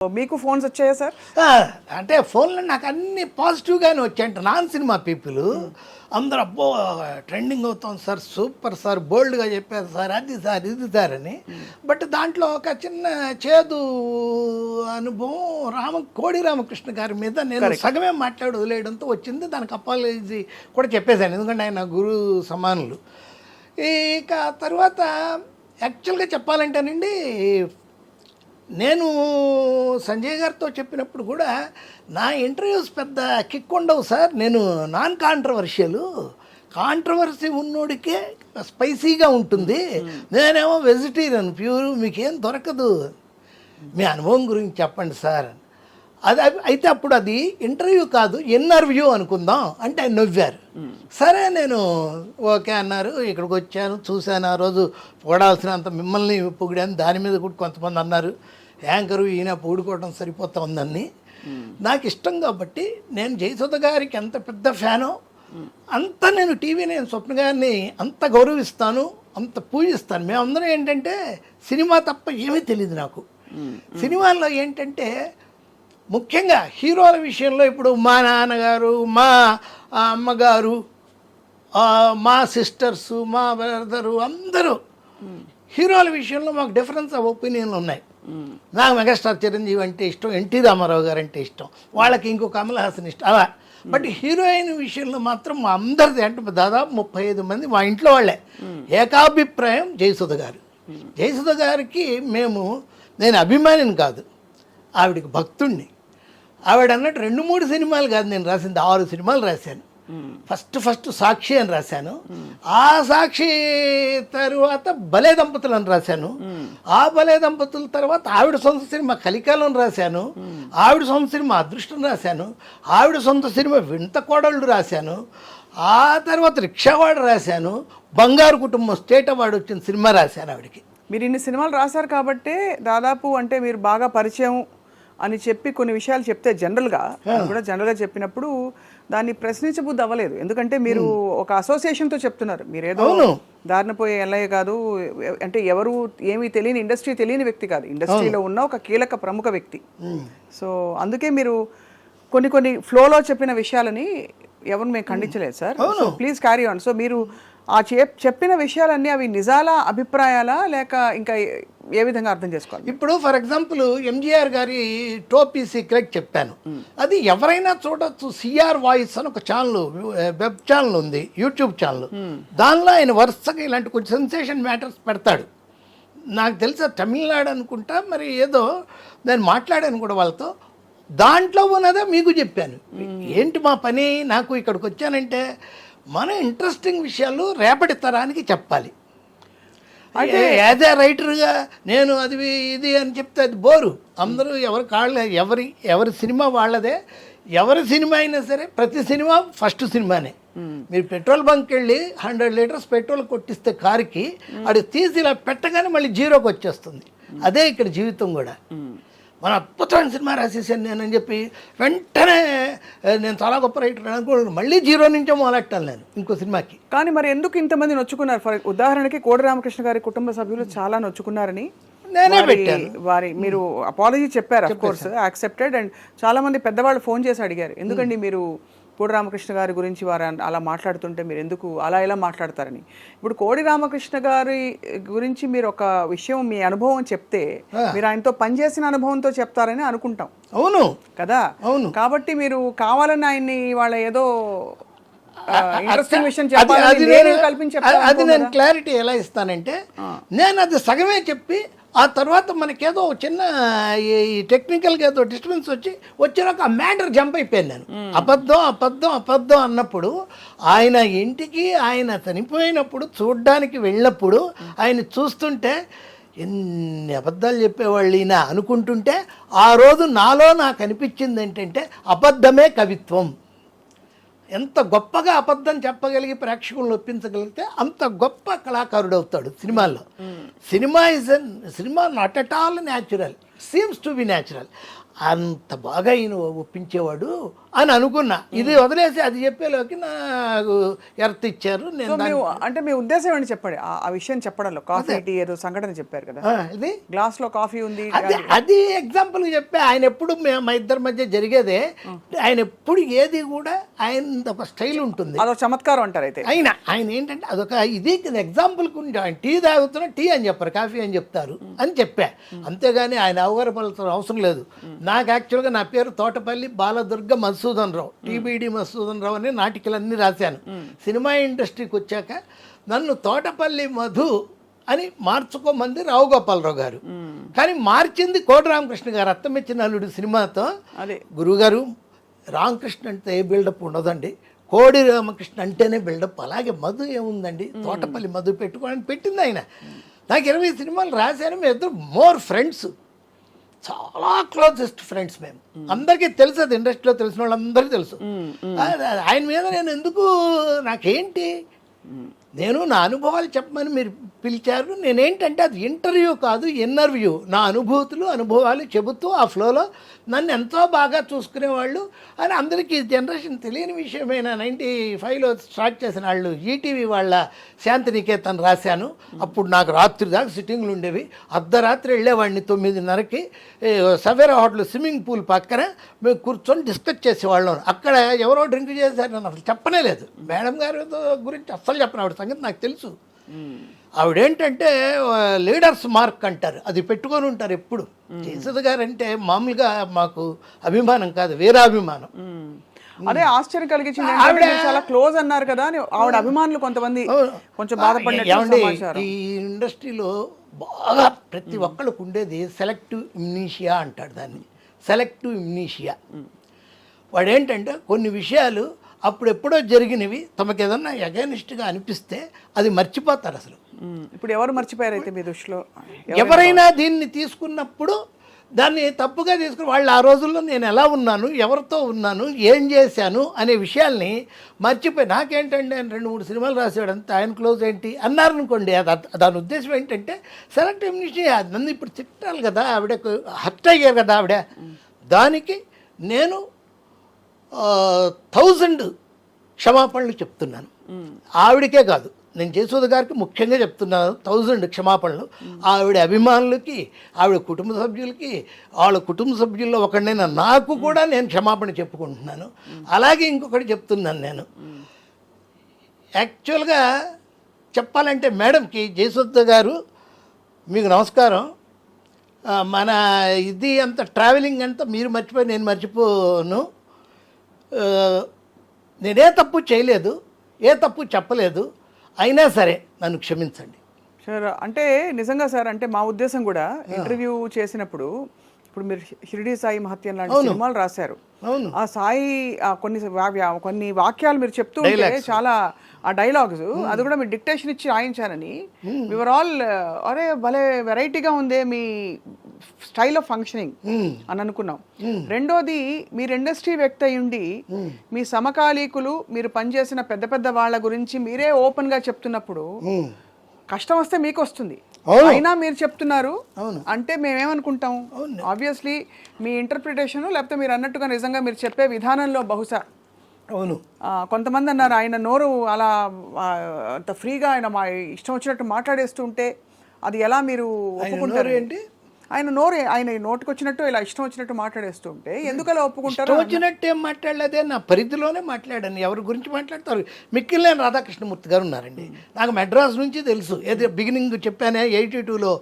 మీకు ఫోన్స్ వచ్చాయా సార్? అంటే ఫోన్లో నాకు అన్ని పాజిటివ్గానే వచ్చాయంట. నాన్ సినిమా పీపుల్ అందరూ అబ్బో ట్రెండింగ్ అవుతాం సార్, సూపర్ సార్, బోల్డ్గా చెప్పారు సార్, అది సార్ ఇది సార్ అని. బట్ దాంట్లో ఒక చిన్న చేదు అనుభవం కోడి రామకృష్ణ గారి మీద నేను సగమే మాట్లాడి వదిలేయడంతో వచ్చింది. దానికి అపాలజీ కూడా చెప్పేశాను, ఎందుకంటే ఆయన గురు సమానులు. ఇక తర్వాత యాక్చువల్గా చెప్పాలంటేనండి, నేను సంజయ్ గారితో చెప్పినప్పుడు కూడా నా ఇంటర్వ్యూస్ పెద్ద కిక్ ఉండవు సార్, నేను నాన్ కాంట్రవర్సీ ఉన్నోడికే స్పైసీగా ఉంటుంది, నేనేమో వెజిటేరియన్ ప్యూర్, మీకేం దొరకదు, మీ అనుభవం గురించి చెప్పండి సార్. అది అయితే అప్పుడు అది ఇంటర్వ్యూ కాదు, ఇంటర్వ్యూ అనుకుందాం అంటే ఆయన నవ్వారు. సరే నేను ఓకే అన్నారు. ఇక్కడికి వచ్చాను, చూశాను, ఆ రోజు పొగడాల్సినంత మిమ్మల్ని పొగిడాను. దాని మీద కూడా కొంతమంది అన్నారు యాంకరు ఈయన పొగుడుకోవడం సరిపోతా ఉందని. నాకు ఇష్టం కాబట్టి నేను జయసుధ గారికి ఎంత పెద్ద ఫ్యానో అంత నేను నేను స్వప్న గారిని అంత గౌరవిస్తాను, అంత పూజిస్తాను. మేమందరం ఏంటంటే సినిమా తప్ప ఏమీ తెలియదు నాకు. సినిమాల్లో ఏంటంటే ముఖ్యంగా హీరోల విషయంలో ఇప్పుడు మా నాన్నగారు, మా అమ్మగారు, మా సిస్టర్సు, మా బ్రదరు అందరూ హీరోల విషయంలో మాకు డిఫరెన్స్ ఆఫ్ ఒపీనియన్లు ఉన్నాయి. నాకు మెగాస్టార్ చిరంజీవి అంటే ఇష్టం, ఎన్టీ రామారావు గారు అంటే ఇష్టం, వాళ్ళకి ఇంకో కమల్ హాసన్ ఇష్టం అలా. బట్ హీరోయిన్ విషయంలో మాత్రం మా అందరిది అంటే దాదాపు 35 మంది మా ఇంట్లో వాళ్ళే ఏకాభిప్రాయం జయసుధ గారు. జయసుధ గారికి నేను అభిమానిని కాదు, ఆవిడకి భక్తుణ్ణి. ఆవిడ అన్నట్టు 2-3 సినిమాలు కాదు నేను రాసింది, 6 సినిమాలు రాశాను. ఫస్ట్ సాక్షి అని రాశాను, ఆ సాక్షి తర్వాత భలే దంపతులు అని రాశాను, ఆ భలే దంపతుల తర్వాత ఆవిడ సొంత సినిమా కలికాలం రాశాను, ఆవిడ సొంత సినిమా అదృష్టం రాశాను, ఆవిడ సొంత సినిమా వింత కోడళ్ళు రాశాను, ఆ తర్వాత రిక్షావాడ రాశాను, బంగారు కుటుంబం స్టేట్ అవార్డు వచ్చిన సినిమా రాశాను ఆవిడకి. మీరు ఇన్ని సినిమాలు రాశారు కాబట్టి దాదాపు అంటే మీరు బాగా పరిచయం అని చెప్పి కొన్ని విషయాలు చెప్తే జనరల్గా చెప్పినప్పుడు దాన్ని ప్రశ్నించబుద్ధి అవ్వలేదు. ఎందుకంటే మీరు ఒక అసోసియేషన్తో చెప్తున్నారు, మీరేదో దారిన పోయే ఎల్లయ్య కాదు, అంటే ఎవరు ఏమీ తెలియని ఇండస్ట్రీ తెలియని వ్యక్తి కాదు, ఇండస్ట్రీలో ఉన్న ఒక కీలక ప్రముఖ వ్యక్తి. సో అందుకే మీరు కొన్ని ఫ్లోలో చెప్పిన విషయాలని ఎవరు మేము ఖండించలేదు sir. So please carry on. So మీరు ఆ చెప్పిన విషయాలన్నీ అవి నిజాలా, అభిప్రాయాలా, లేక ఇంకా ఏ విధంగా అర్థం చేసుకోవాలి? ఇప్పుడు ఫర్ ఎగ్జాంపుల్ ఎంజీఆర్ గారి టోపీ సీక్రెట్ చెప్పాను, అది ఎవరైనా చూడొచ్చు. సిఆర్ వాయిస్ అని ఒక ఛానల్, వెబ్ ఛానల్ ఉంది, యూట్యూబ్ ఛానల్. దానిలో ఆయన వరుసగా ఇలాంటి కొంచెం సెన్సేషన్ మ్యాటర్స్ పెడతాడు. నాకు తెలుసా తమిళనాడు అనుకుంటా, మరి ఏదో నేను మాట్లాడాను కూడా వాళ్ళతో, దాంట్లో ఉన్నదే మీకు చెప్పాను. ఏంటి మా పని, నాకు ఇక్కడికి వచ్చానంటే మన ఇంట్రెస్టింగ్ విషయాలు రేపటి తరానికి చెప్పాలి. అంటే యాజ్ ఏ రైటర్గా నేను అది ఇది అని చెప్తే అది బోరు. అందరూ ఎవరి సినిమా వాళ్ళదే, ఎవరి సినిమా అయినా సరే ప్రతి సినిమా ఫస్ట్ సినిమానే. మీరు పెట్రోల్ బంక్కి వెళ్ళి 100 లీటర్స్ పెట్రోల్ కొట్టిస్తే కారుకి, అది తీసి ఇలా పెట్టగానే మళ్ళీ జీరోకి వచ్చేస్తుంది. అదే ఇక్కడ జీవితం కూడా. మన అద్భుతమైన సినిమా రాసేసాను నేనని చెప్పి వెంటనే నేను చాలా గొప్ప రైటర్ అనుకోండి, మళ్ళీ 0 నుంచే మొదలెట్టాను నేను ఇంకో సినిమాకి. కానీ మరి ఎందుకు ఇంతమంది నొచ్చుకున్నారు? ఫర్ ఉదాహరణకి కోడి రామకృష్ణ గారి కుటుంబ సభ్యులు చాలా నొచ్చుకున్నారని నేనే పెట్టాను. మీరు అపాలజీ చెప్పారు, అఫ్ కోర్స్ యాక్సెప్టెడ్. అండ్ చాలా మంది పెద్దవాళ్ళు ఫోన్ చేసి అడిగారు, ఎందుకండి మీరు కోడి రామకృష్ణ గారి గురించి వారు అలా మాట్లాడుతుంటే మీరు ఎందుకు అలా ఇలా మాట్లాడతారని. ఇప్పుడు కోడి రామకృష్ణ గారి గురించి మీరు ఒక విషయం, మీ అనుభవం చెప్తే మీరు ఆయనతో పనిచేసిన అనుభవంతో చెప్తారని అనుకుంటాం. అవును కదా, అవును. కాబట్టి మీరు కావాలని ఆయన్ని వాళ్ళ ఏదో ఇంట్రెస్టింగ్ విషయం అది నేను క్లారిటీ ఎలా ఇస్తానంటే, నేను అది సగమే చెప్పి ఆ తర్వాత మనకేదో చిన్న ఈ టెక్నికల్గా ఏదో డిస్టర్బెన్స్ వచ్చినాక ఆ మ్యాటర్ జంప్ అయిపోయాను నేను. అబద్ధం అన్నప్పుడు ఆయన ఇంటికి ఆయన చనిపోయినప్పుడు చూడ్డానికి వెళ్ళినప్పుడు ఆయన చూస్తుంటే ఎన్ని అబద్ధాలు చెప్పేవాళ్ళు ఈయన అనుకుంటుంటే, ఆ రోజు నాకు అనిపించింది ఏంటంటే అబద్ధమే కవిత్వం. ఎంత గొప్పగా అబద్ధం చెప్పగలిగి ప్రేక్షకులను ఒప్పించగలిగితే అంత గొప్ప కళాకారుడు అవుతాడు సినిమాల్లో. Cinema not at all natural. Seems to be natural. అంత బాగా ఈయన ఒప్పించేవాడు అని అనుకున్నా. ఇది వదిలేసి అది చెప్పేలోకి నాకు ఎర్త్ ఇచ్చారు. నేను అంటే మీ ఉద్దేశం ఏంటి చెప్పండి ఆ విషయం చెప్పడంలో. కాఫీ టీ ఏదో సంఘటన చెప్పారు కదా, ఇది గ్లాస్ లో కాఫీ ఉంది, అది ఎగ్జాంపుల్ చెప్పా. ఆయన ఎప్పుడు మా ఇద్దరి మధ్య జరిగేదే. ఆయన ఎప్పుడు ఏది కూడా ఆయన ఒక స్టైల్ ఉంటుంది. అదొక చమత్కారం అంటారు. అయితే ఆయన ఏంటంటే అదొక ఇది ఎగ్జాంపుల్ ఆయన టీ తాగుతున్నా టీ అని చెప్పారు, కాఫీ అని చెప్తారు అని చెప్పా. అంతేగాని ఆయన అవగాహన అవసరం లేదు. నాకు యాక్చువల్గా నా పేరు తోటపల్లి బాలదుర్గ మధుసూదన్ రావు, టీబీడి మధుసూదన్ రావు అని నాటికలన్నీ రాశాను. సినిమా ఇండస్ట్రీకి వచ్చాక నన్ను తోటపల్లి మధు అని మార్చుకోమంది రావు గోపాలరావు గారు. కానీ మార్చింది కోటి రామకృష్ణ గారు అత్తమెచ్చిన అల్లుడు సినిమాతో. గురువుగారు రామకృష్ణ అంటే ఏ బిల్డప్ ఉండదండి, కోడి రామకృష్ణ అంటేనే బిల్డప్. అలాగే మధు ఏముందండి, తోటపల్లి మధు పెట్టుకోవడానికి పెట్టింది ఆయన. నాకు 20 సినిమాలు రాశాను. మేము ఇద్దరు మోర్ ఫ్రెండ్స్, చాలా క్లోజెస్ట్ ఫ్రెండ్స్ మేము. అందరికీ తెలుసు, అది ఇండస్ట్రీలో తెలిసిన వాళ్ళందరికీ తెలుసు. ఆయన మీద నేను ఎందుకు, నాకేంటి, నేను నా అనుభవాలు చెప్పమని మీరు పిలిచారు. నేనేంటంటే అది ఇంటర్వ్యూ కాదు, ఇంటర్వ్యూ. నా అనుభవాలు చెబుతూ ఆ ఫ్లోలో నన్ను ఎంతో బాగా చూసుకునేవాళ్ళు అని అందరికీ జనరేషన్ తెలియని విషయమైనా 95లో స్టార్ట్ చేసిన వాళ్ళు ఈటీవీ వాళ్ళ శాంతినికేతన్ రాశాను. అప్పుడు నాకు రాత్రి దాకా సిట్టింగ్లు ఉండేవి. అర్ధరాత్రి వెళ్ళేవాడిని 9:30కి సవేరా హోటల్ స్విమ్మింగ్ పూల్ పక్కన మేము కూర్చొని డిస్కస్ చేసేవాళ్ళం. అక్కడ ఎవరో డ్రింక్ చేశారు, నన్ను అసలు చెప్పనే లేదు. మేడం గారి గురించి అస్సలు చెప్పను, ఆవిడ సంగతి నాకు తెలుసు. ఆవిడేంటంటే లీడర్స్ మార్క్ అంటారు, అది పెట్టుకొని ఉంటారు ఎప్పుడు. జయసుధ గారు అంటే మామూలుగా మాకు అభిమానం కాదు, వీరాభిమానం. అదే ఆశ్చర్యం కలిగించింది, చాలా క్లోజ్ అన్నారు కదా అని ఆవిడ అభిమానులు కొంతమంది కొంచెం బాధపడ్డారు. ఈ ఇండస్ట్రీలో బాగా ప్రతి ఒక్కళ్ళకు ఉండేది సెలెక్టివ్ ఇమ్నీషియా అంటాడు దాన్ని, సెలెక్టివ్ ఇమ్నీషియా. వాడేంటంటే కొన్ని విషయాలు అప్పుడు ఎప్పుడో జరిగినవి తమకు ఏదన్నా అగైనిస్ట్గా అనిపిస్తే అది మర్చిపోతారు అసలు. ఇప్పుడు ఎవరు మర్చిపోయారు అయితే మీ దృష్టిలో? ఎవరైనా దీన్ని తీసుకున్నప్పుడు దాన్ని తప్పుగా తీసుకుని వాళ్ళు ఆ రోజుల్లో నేను ఎలా ఉన్నాను, ఎవరితో ఉన్నాను, ఏం చేశాను అనే విషయాల్ని మర్చిపోయి, నాకేంటంటే ఆయన 2-3 సినిమాలు రాసాడు అంతే, ఆయన క్లోజ్ ఏంటి అన్నారు అనుకోండి. దాని ఉద్దేశం ఏంటంటే సెలెక్టివ్ ఇమ్యూనిటీ. నన్ను ఇప్పుడు తిట్టాలి కదా, ఆవిడ హర్ట్ అయ్యారు కదా ఆవిడ. దానికి నేను 1000 క్షమాపణలు చెప్తున్నాను. ఆవిడకే కాదు, నేను జయసుధ గారికి ముఖ్యంగా చెప్తున్నాను 1000 క్షమాపణలు. ఆవిడ అభిమానులకి, ఆవిడ కుటుంబ సభ్యులకి, వాళ్ళ కుటుంబ సభ్యుల్లో ఒకడినైనా నాకు కూడా నేను క్షమాపణ చెప్పుకుంటున్నాను. అలాగే ఇంకొకటి చెప్తున్నాను నేను. యాక్చువల్గా చెప్పాలంటే మేడంకి, జయసుధ గారు మీకు నమస్కారం, మన ఇది అంత ట్రావెలింగ్ అంతా మీరు మర్చిపోయి నేను మర్చిపోను. నేనే తప్పు చేయలేదు, ఏ తప్పు చెప్పలేదు, అయినా సరే నన్ను క్షమించండి సార్. అంటే నిజంగా సార్, అంటే మా ఉద్దేశం కూడా ఇంటర్వ్యూ చేసినప్పుడు, ఇప్పుడు మీరు షిరిడి సాయి మహత్యం లాంటి సినిమాలు రాశారు. ఆ సాయి కొన్ని వాక్యాలు మీరు చెప్తూ ఉంటే చాలా, ఆ డైలాగ్స్ అది కూడా మీరు డిక్టేషన్ ఇచ్చి రాయించారని వివర్ ఆల్, అరే భలే వెరైటీగా ఉందే మీ స్టైల్ ఆఫ్ ఫంక్షనింగ్ అని అనుకున్నాం. రెండోది, మీరు ఇండస్ట్రీ వ్యక్తి అయి ఉండి మీ సమకాలీకులు, మీరు పనిచేసిన పెద్ద పెద్ద వాళ్ళ గురించి మీరే ఓపెన్ గా చెప్తున్నప్పుడు కష్టం వస్తే మీకు వస్తుంది, అయినా మీరు చెప్తున్నారు అంటే మేమేమనుకుంటాం? ఆబ్వియస్లీ మీ ఇంటర్ప్రిటేషన్, లేకపోతే మీరు అన్నట్టుగా నిజంగా మీరు చెప్పే విధానంలో బహుశా. అవును, కొంతమంది అన్నారు ఆయన నోరు అలా అంత ఫ్రీగా ఆయన మా ఇష్టం వచ్చినట్టు మాట్లాడేస్తుంటే అది ఎలా మీరు ఒప్పుకుంటారు? ఏంటి ఆయన నోరు, ఆయన నోటికి వచ్చినట్టు ఇలా ఇష్టం వచ్చినట్టు మాట్లాడేస్తూ ఉంటే ఎందుకు అలా ఒప్పుకుంటారు? వచ్చినట్టు ఏం మాట్లాడలేదే, నా పరిధిలోనే మాట్లాడాను. ఎవరి గురించి మాట్లాడతారు? మిక్కిలినేని రాధాకృష్ణమూర్తి గారు ఉన్నారండి, నాకు మెడ్రాస్ నుంచి తెలుసు. ఏదో బిగినింగ్ చెప్పానే 82లో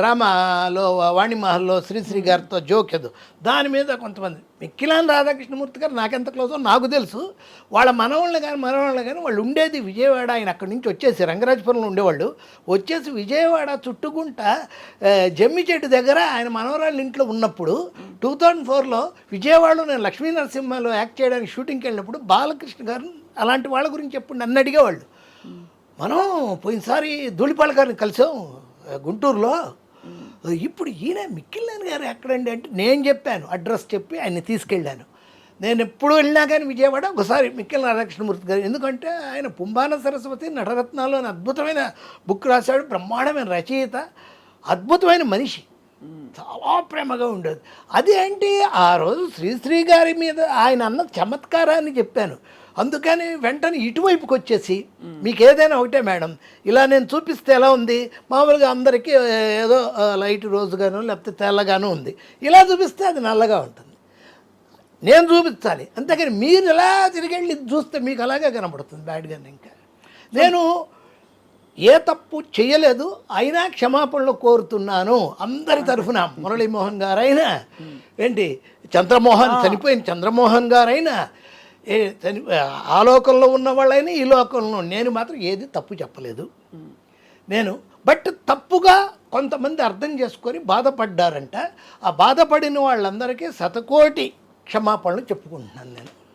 డ్రామాలో వాణిమహల్లో శ్రీశ్రీ గారితో జోక్ ఏదో, దాని మీద కొంతమంది మిక్కిలినేని రాధాకృష్ణమూర్తి గారు నాకెంత క్లోజో నాకు తెలుసు. వాళ్ళ మనవాళ్ళు కానీ వాళ్ళు ఉండేది విజయవాడ. ఆయన అక్కడి నుంచి వచ్చేసి రంగరాజపురంలో ఉండేవాళ్ళు, వచ్చేసి విజయవాడ చుట్టుకుంట జమ్మి చెట్టు దగ్గర ఆయన మనవరాళ్ళ ఇంట్లో ఉన్నప్పుడు 2004లో విజయవాడలో నేను లక్ష్మీ నరసింహలో యాక్ట్ చేయడానికి షూటింగ్కి వెళ్ళినప్పుడు బాలకృష్ణ గారు అలాంటి వాళ్ళ గురించి చెప్పండి నన్ను అడిగేవాళ్ళు. మనం పోయినసారి ధూళిపాల గారిని కలిసాం గుంటూరులో, ఇప్పుడు ఈయన మిక్కిలినేని గారు ఎక్కడండి అంటే నేను చెప్పాను, అడ్రస్ చెప్పి ఆయన్ని తీసుకెళ్ళాను. నేను ఎప్పుడు వెళ్ళినా కానీ విజయవాడ ఒకసారి మిక్కిలినేని రాధాకృష్ణమూర్తి గారు, ఎందుకంటే ఆయన పుంబాన సరస్వతి నటరత్నాలు అని అద్భుతమైన బుక్ రాశాడు, బ్రహ్మాండమైన రచయిత, అద్భుతమైన మనిషి. చాలా ప్రేమగా ఉండేది. అదేంటి ఆ రోజు శ్రీశ్రీ గారి మీద ఆయన అన్న చమత్కారాన్ని చెప్పాను, అందుకని వెంటనే ఇటువైపుకి వచ్చేసి మీకు ఏదైనా ఒకటే మేడం, ఇలా నేను చూపిస్తే ఎలా ఉంది, మామూలుగా అందరికీ ఏదో లైట్ రోజుగాను లేకపోతే తెల్లగాను ఉంది, ఇలా చూపిస్తే అది నల్లగా ఉంటుంది, నేను చూపించాలి, అంతేకాని మీరు ఎలా తిరిగెళ్ళి ఇది చూస్తే మీకు అలాగే కనబడుతుంది బ్యాడ్గానే. ఇంకా నేను ఏ తప్పు చేయలేదు, అయినా క్షమాపణలు కోరుతున్నాను అందరి తరఫున. మురళీమోహన్ గారైనా, ఏంటి చంద్రమోహన్, చనిపోయిన చంద్రమోహన్ గారైనా, ఆ లోకంలో ఉన్న వాళ్ళైనా ఈ లోకంలో, నేను మాత్రం ఏది తప్పు చెప్పలేదు. నేను బట్ తప్పుగా కొంతమంది అర్థం చేసుకొని బాధపడ్డారంట. ఆ బాధపడిన వాళ్ళందరికీ శతకోటి క్షమాపణలు చెప్పుకుంటున్నాను నేను.